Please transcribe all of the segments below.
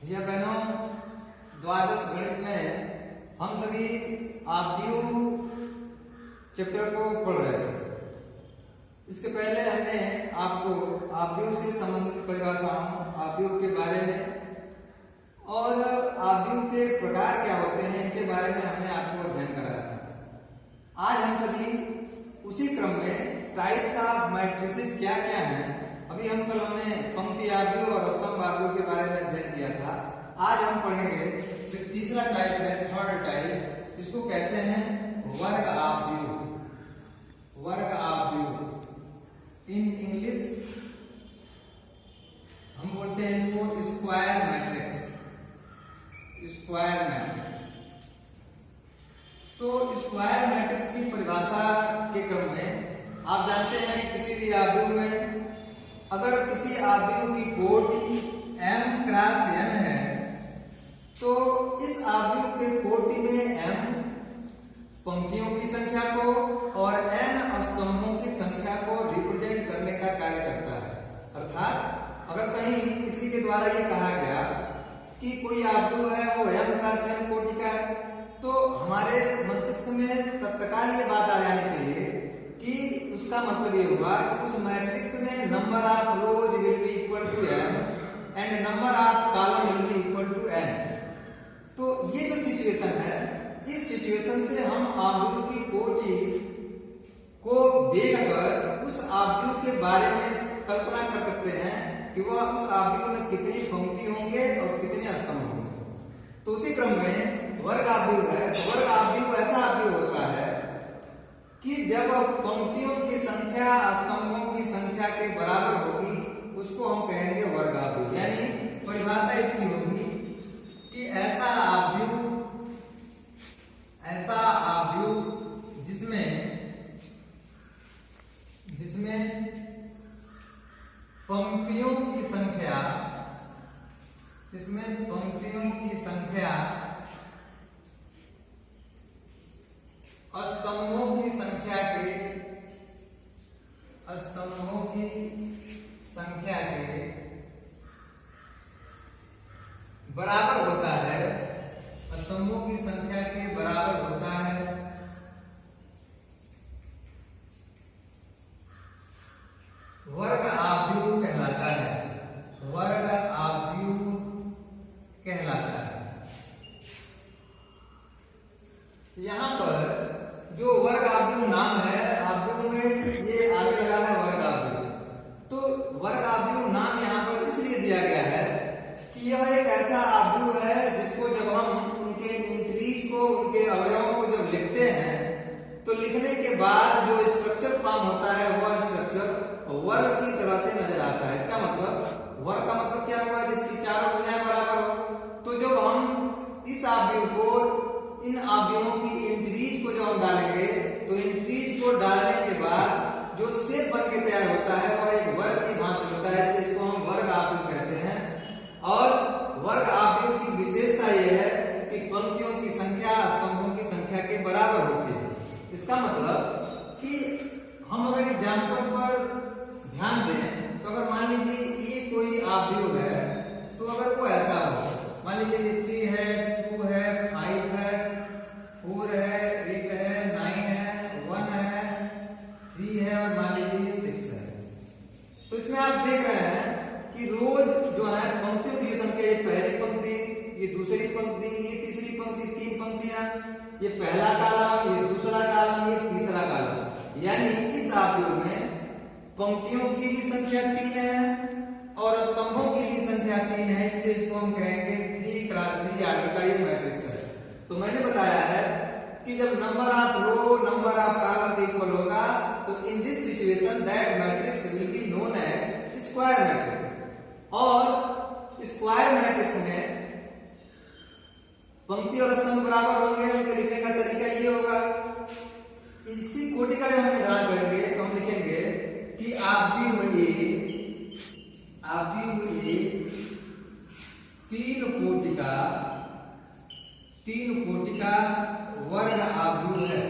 भैया बहनों, द्वादश गणित में हम सभी आव्यूह चैप्टर को पढ़ रहे थे। इसके पहले हमने आपको आव्यूह से संबंधित परिभाषाओं, आव्यूह के बारे में और आव्यूह के प्रकार क्या होते हैं इनके बारे में हमने आपको अध्ययन कराया था। आज हम सभी उसी क्रम में टाइप्स ऑफ मैट्रिसेस क्या क्या हैं, अभी हमने पंक्ति आव्यूह और स्तंभ आव्यूह के बारे में अध्ययन किया था। आज हम पढ़ेंगे जो तीसरा टाइप है, थर्ड टाइप, इसको कहते हैं वर्ग आव्यूह। वर्ग आव्यूह इन इंग्लिश हम बोलते हैं इसको स्क्वायर मैट्रिक्स। Square matrix. तो स्क्वायर मैट्रिक्स की परिभाषा के क्रम में आप जानते हैं किसी भी आव्यूह में अगर किसी आव्यूह की कोटि m क्रॉस n है तो इस आव्यूह के कोटि में m पंक्तियों की संख्या को और n स्तंभों की संख्या को रिप्रेजेंट करने का कार्य करता है। अर्थात अगर कहीं किसी के द्वारा ये कहा गया कि कोई आव्यूह है वो m क्रॉस n कोटि का है, तो हमारे मस्तिष्क में तत्काल ये बात आ जानी चाहिए कि उसका मतलब ये हुआ कि उस मैट्रिक्स में number of rows will be equal to m and number of column will be equal to n। तो ये जो सिचुएशन है, इस सिचुएशन से हम आव्यूह की कोटि को देखकर उस आव्यूह के बारे में कल्पना कर सकते हैं कि वह उस आव्यूह में कितनी पंक्ति होंगे और कितने स्तंभ होंगे। तो उसी क्रम में वर्ग आव्यूह है। वर्ग आव्यूह ऐसा आव्यूह होता है कि जब पंक्तियों की संख्या स्तंभों की संख्या के बराबर होगी उसको हम कहेंगे वर्ग आव्यूह। यानी परिभाषा इसकी होगी कि ऐसा आव्यूह जिसमें पंक्तियों की संख्या स्तंभों की संख्या के बराबर होता है। स्तंभों की संख्या के बराबर होता है वर्ग आव्यूह कहलाता है। वर्ग आव्यूह कहलाता है। यहां पर जो वर्ग आव्यूह नाम है, आव्यूह में ये आगे लगा है वर्ग आव्यूह। तो वर्ग आव्यूह नाम यहां पर इसलिए दिया गया है कि यह एक ऐसा आव्यूह है जिसको जब हम उनके इंट्रीज को, उनके अवयवों को जब लिखते हैं तो लिखने के बाद जो स्ट्रक्चर फॉर्म होता है वह स्ट्रक्चर वर्ग की तरह से नजर आता है। इसका मतलब वर्ग का मतलब क्या हुआ, जिसकी चारों भुजाएं बराबर हो। तो जब हम इस आव्यूह को, इन आव्यूहों की इंट्रीज को जब हम डालेंगे तो इंट्रीज को डालने के बाद जो शेप बन के तैयार होता है वह एक वर्ग की भांति होता है। इसलिए इसको हम वर्ग आव्यूह कहते हैं। और वर्ग आव्यूह की विशेषता यह है कि पंक्तियों की संख्या स्तंभों की संख्या के बराबर होती है। इसका मतलब कि हम अगर एग्जाम्पल पर ध्यान दें तो अगर मान लीजिए ये कोई आव्यूह है तो अगर वो ऐसा हो, मान लीजिए 3 है, 2 है, 5 है, 4 है, 8 है, 9 है, 1 है, 3 है और मान लीजिए 6 है। तो इसमें आप देख रहे हैं कि रोज जो है पंक्तियों की संख्या, ये पहली पंक्ति, ये दूसरी पंक्ति, ये तीसरी पंक्ति, 3 पंक्तियां, ये पहला कॉलम, ये दूसरा कॉलम, ये तीसरा कॉलम। यानी इस आव्यूह में पंक्तियों की भी संख्या 3 है और स्तंभों की भी संख्या 3 है। इसलिए इसको हम कहेंगे 3 क्रॉस 3 आर्डर का ये मैट्रिक्स है। तो मैंने बताया है कि जब number of row number of column के इक्वल होगा तो in this situation that matrix will be known as square matrix. और स्क्वायर मैट्रिक्स में पंक्ति और स्तंभ बराबर होंगे। उनके लिखने का तरीका ये होगा, इसकी कोटि का जब हम निर्धारण करेंगे तो हम लिखेंगे कि आव्यूह ए 3 कोटि का वर्ग आव्यूह है।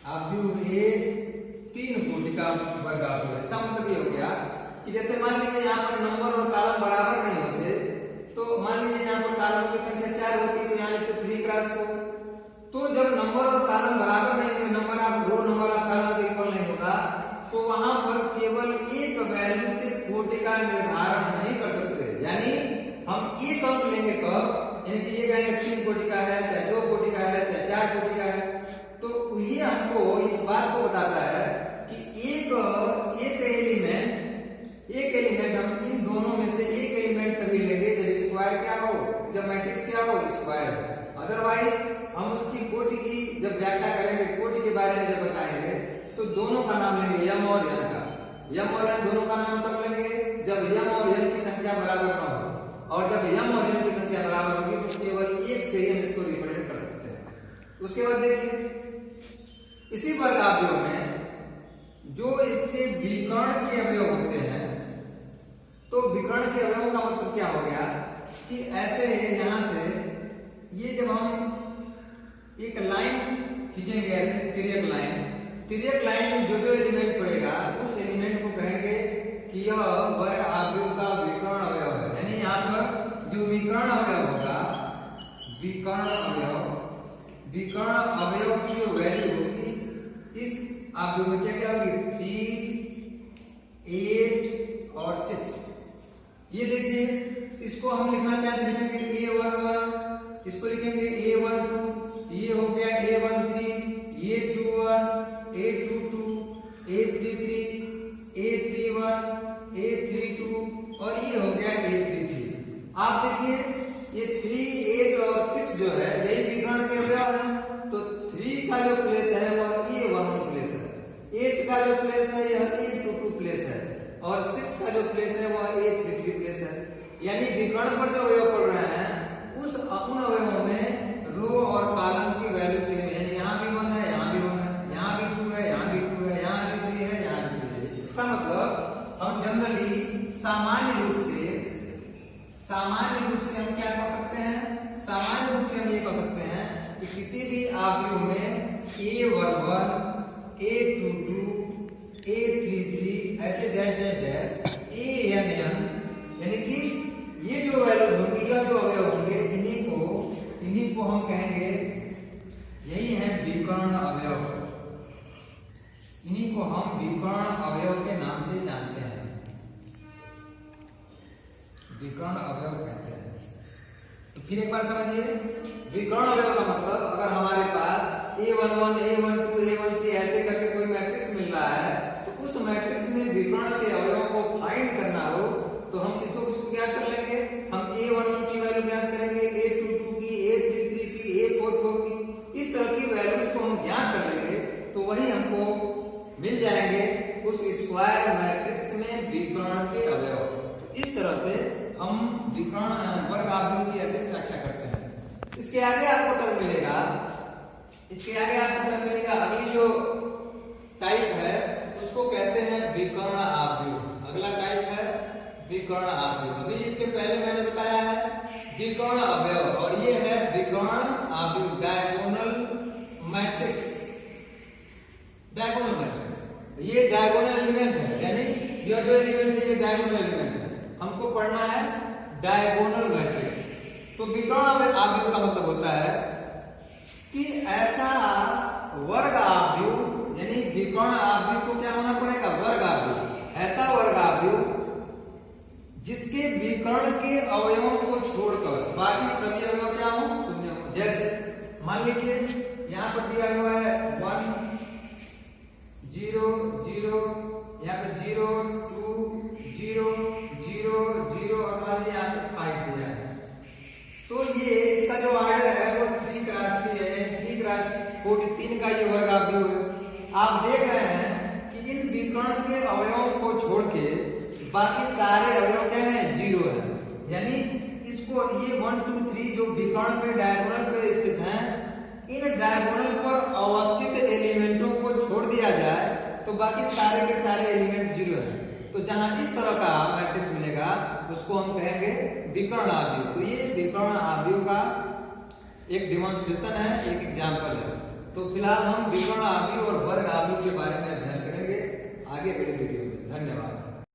आव्यूह ए 3 कोटि का वर्ग आव्यूह है। इसका मतलब ये हो गया कि जैसे मान लीजिए यहाँ पर नंबर और कॉलम बराबर नहीं होते, तो मान लीजिए यहाँ पर कॉलम की संख्या 4 होती तो यहाँ लिखते 3 क्रॉस 4। तो जब नंबर और कॉलम बराबर नहीं होंगे, number of row number of column के इक्वल नहीं होगा, तो वहां पर केवल एक वैल्यू से कोटि का निर्धारण नहीं कर सकते। यानी हम एक अंक लेंगे कब, यानी कि ये कहेंगे 3 कोटि का है, चाहे 2 कोटि का है, चाहे 4 कोटि का है, तो ये हमको इस बात को बताता है कि एक एलिमेंट हम इन दोनों में से एक एलिमेंट तभी लेंगे जब स्क्वायर क्या हो, जब मैट्रिक्स क्या हो, स्क्वायर। अदरवाइज हम उसकी कोटि की जब व्याख्या करेंगे, कोटि के बारे में जब बताएंगे, तो दोनों का नाम लेंगे यम और यन का। यम और यन दोनों का नाम तब लेंगे जब यम और यन की संख्या बराबर न हो, और जब यम और यन की संख्या बराबर होगी तो केवल एक से हम इसको रिप्रेजेंट कर सकते हैं। उसके बाद देखिए इसी वर्गावयव में जो इसके विकर्ण के अवयव होते हैं, तो विकर्ण के अवयव का मतलब क्या हो गया कि ऐसे यहां से ये जब हम एक लाइन खींचेंगे, ऐसे तिर्यक लाइन में जो जो एलिमेंट पड़ेगा उस एलिमेंट को कहेंगे कि यह वर्ग आव्यूह का विकर्ण अवयव है। यानी यहाँ पर जो विकर्ण अवयव होगा, विकर्ण अवयव की जो वैल्यू होगी इस आव्यूह में क्या क्या होगी, 3, 8 और 6। ये देखिए, इसको हम लिखना चाहते हैं, लिखेंगे A11, इसको लिखेंगे A12, ये हो गया A13, A21, A22, A33, A31, A32 और ये हो गया A33। आप देखिए ये 3, 8 और 6 जो है यही विकर्ण के अवयव है। तो 3 का जो प्लेस है वह A11 प्लेस है, 8 का जो प्लेस है यह A22 प्लेस है, और 6 का जो प्लेस है वह A33 प्लेस है। यानी विकर्ण पर जो अवयव पड़ रहे हैं उन अवयवों में रो और कॉलम की वैल्यू सेम है। यानी यहाँ भी 1 है, यहाँ भी 1 है, यहाँ भी 2 है, यहाँ भी 2 है, यहाँ भी 3 है, यहाँ भी 3 है। इसका मतलब हम जनरली सामान्य रूप से हम क्या कह सकते हैं, सामान्य रूप से हम ये कह सकते हैं कि किसी भी आव्यूह में A11, A22, A33 ऐसे डैश डैश डैश ANN, यानी कि ये जो वैल्यूज होंगी, यह जो अवयव होंगे, इन्हीं को हम कहेंगे, यही है विकर्ण अवयव। इन्हीं को हम विकर्ण अवयव के नाम से जानते हैं, विकर्ण अवयव कहते हैं। तो फिर एक बार समझिए, विकर्ण अवयव का मतलब अगर हमारे पास A11, A12, A13 ऐसे करके कोई मैट्रिक्स मिल रहा है, तो उस मैट्रिक्स में विकर्ण के अवयव को फाइंड करना हो तो हम किसको ज्ञात कर लेंगे, हम A11 की वैल्यू ज्ञात करेंगे, A22 की, A33 की, A44 की, इस तरह की वैल्यूज को हम ज्ञात कर लेंगे तो वही हमको मिल जाएंगे उस स्क्वायर मैट्रिक्स में विकर्ण के अवयव। इस तरह से हम विकर्ण वर्ग आव्यूह की ऐसे व्याख्या करते हैं। इसके आगे आपको टर्म मिलेगा, अगली जो टाइप है उसको कहते हैं विकर्ण आव्यूह। अगला टाइप है विकर्ण आव्यूह। अभी इसके पहले मैंने बताया है विकर्ण अवयव, और ये है विकर्ण आव्यूह, डायगोनल मैट्रिक्स। ये डायगोनल एलिमेंट है, यानी यह जो एलिमेंट है ये डायगोनल एलिमेंट है, हमको पढ़ना है डायगोनल मैट्रिक्स। तो विकर्ण आव्यूह का मतलब होता है कि ऐसा वर्ग आव्यूह, यानी विकर्ण आव्यूह को क्या होना पड़ेगा, वर्ग आव्यूह। ऐसा वर्ग आव्यूह जिसके विकर्ण के अवयवों को छोड़कर बाकी सभी अवयव क्या हो, शून्य हो। जैसे मान लीजिए यहाँ पर दिया हुआ है 1, 0, 0, यहाँ पे 0, 2, 0, 0, 0 और मान लीजिए यहाँ पे 5 दिया है। तो ये इसका जो ऑर्डर है वो 3 क्रॉस 3 है, 3 क्रॉस 43 का ये वर्ग आव्यूह है। आप देख रहे हैं कि इन विकर्ण के अवयवों को छोड़ के बाकी सारे अवयव क्या है, 0 है। यानी इसको ये 1, 2, 3 जो विकर्ण पे डायगोनल पे स्थित हैं, इन डायगोनल पर अवस्थित एलिमेंटों को छोड़ दिया जाए तो बाकी सारे के सारे एलिमेंट 0 है। तो जहां इस तरह का मैट्रिक्स मिलेगा उसको हम कहेंगे विकर्ण आव्यूह। तो ये विकर्ण आव्यूह का एक डेमोन्स्ट्रेशन है, एक एग्जाम्पल है। तो फिलहाल हम विकर्ण आव्यूह और वर्ग आव्यूह के बारे में अध्ययन करेंगे आगे अगले वीडियो में। धन्यवाद।